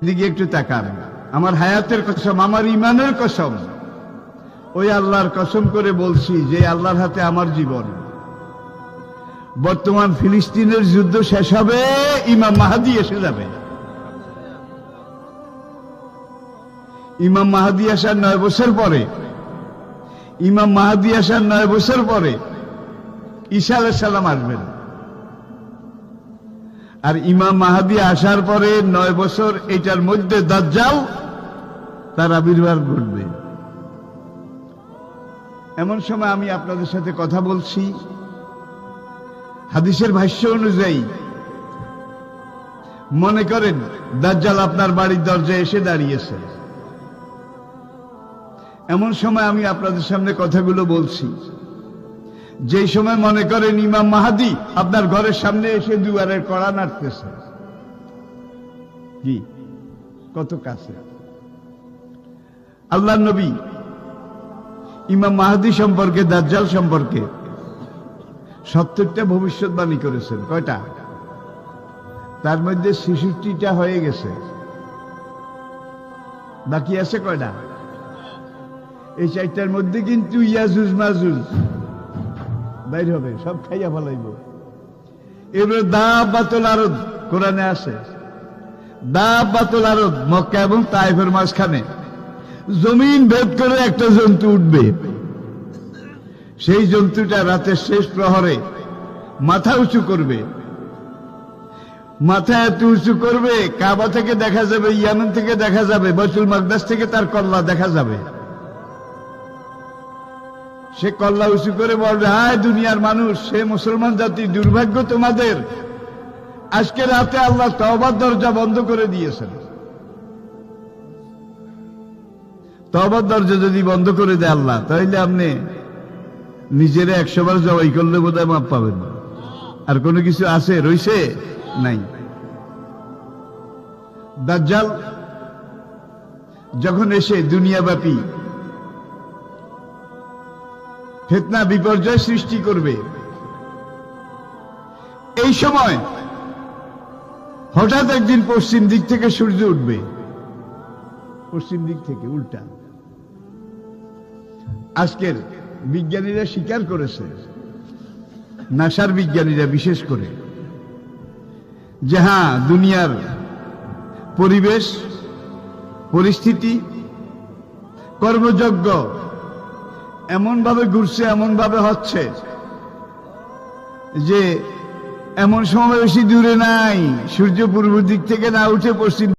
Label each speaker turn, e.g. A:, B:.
A: দিকে একটু তাকান। আমার হায়াতের কসম, আমার ইমানের কসম, ওই আল্লাহর কসম করে বলছি যে আল্লাহর হাতে আমার জীবন। বর্তমান ফিলিস্তিনের যুদ্ধ শেষ হবে, ইমাম মাহদী এসে যাবে। ইমাম মাহদী আসার 9 বছর পরে, ইমাম মাহদী আসার 9 বছর পরে ঈসা আলাইহিস সালাম আসবেন। আর ইমাম মাহদী আসার পরে 9 বছর, এটার মধ্যে দাজ্জাল তার আবির্ভাব ঘটবে। এমন সময় আমি আপনাদের সাথে কথা বলছি, হাদিসের ভাষ্য অনুযায়ী মনে করেন দাজ্জাল আপনার বাড়ির দরজায় এসে দাঁড়িয়েছে। এমন সময় আমি আপনাদের সামনে কথাগুলো বলছি, যেই সময় মনে করেন ইমাম মাহদী আপনার ঘরের সামনে এসে দুয়ারের কড়া নাড়তেছে। কি কত কাছে! আল্লাহর নবী ইমাম মাহদী সম্পর্কে, দাজ্জাল সম্পর্কে 70টা ভবিষ্যৎবাণী করেছেন। কয়টা? তার মধ্যে 66টা হয়ে গেছে, বাকি আছে কয়টা? এই 4টার মধ্যে কিন্তু ইয়াজুজ মাজুজ বাইর হবে, সব খাইয়া ফেলাইব। এবার দাব্বাতুল আরদ কোরআনে আছে, দাব্বাতুল আরদ মক্কা এবং তায়েফের মাঝখানে জমিন ভেদ করে একটা জন্তু উঠবে। সেই জন্তুটা রাতের শেষ প্রহরে মাথা উঁচু করবে। মাথা এত উঁচু করবে, কাবা থেকে দেখা যাবে, ইয়ামেন থেকে দেখা যাবে, বাইতুল মাকদাস থেকে তার কল্লা দেখা যাবে। সে কল্লা উঁচু করে বলবে, হায় দুনিয়ার মানুষ, সে মুসলমান জাতি, দুর্ভাগ্য তোমাদের, আজকে রাতে আল্লাহ তওবার দরজা বন্ধ করে দিয়েছেন। তওবার দরজা যদি বন্ধ করে দেয় আল্লাহ, তাহলে আপনি নিজেরা 100 বার জবাই করলে বোধহয় মাপ পাবেন। আর কোনো কিছু আছে রইছে? নাই। দাজ্জাল যখন এসে দুনিয়াব্যাপী ফিতনা বিপর্যয় সৃষ্টি করবে, এই সময় হঠাৎ একদিন পশ্চিম দিক থেকে সূর্য উঠবে। পশ্চিম দিক থেকে উল্টা। আজকের বিজ্ঞানীরা স্বীকার করেছে, নাসার বিজ্ঞানীরা বিশেষ করে, যে হ্যাঁ, দুনিয়ার পরিবেশ পরিস্থিতি কর্মযজ্ঞ এমন ভাবে ঘুরছে, এমন ভাবে হচ্ছে যে এমন সময় বেশি দূরে নাই, সূর্য পূর্ব দিক থেকে না উঠে পশ্চিম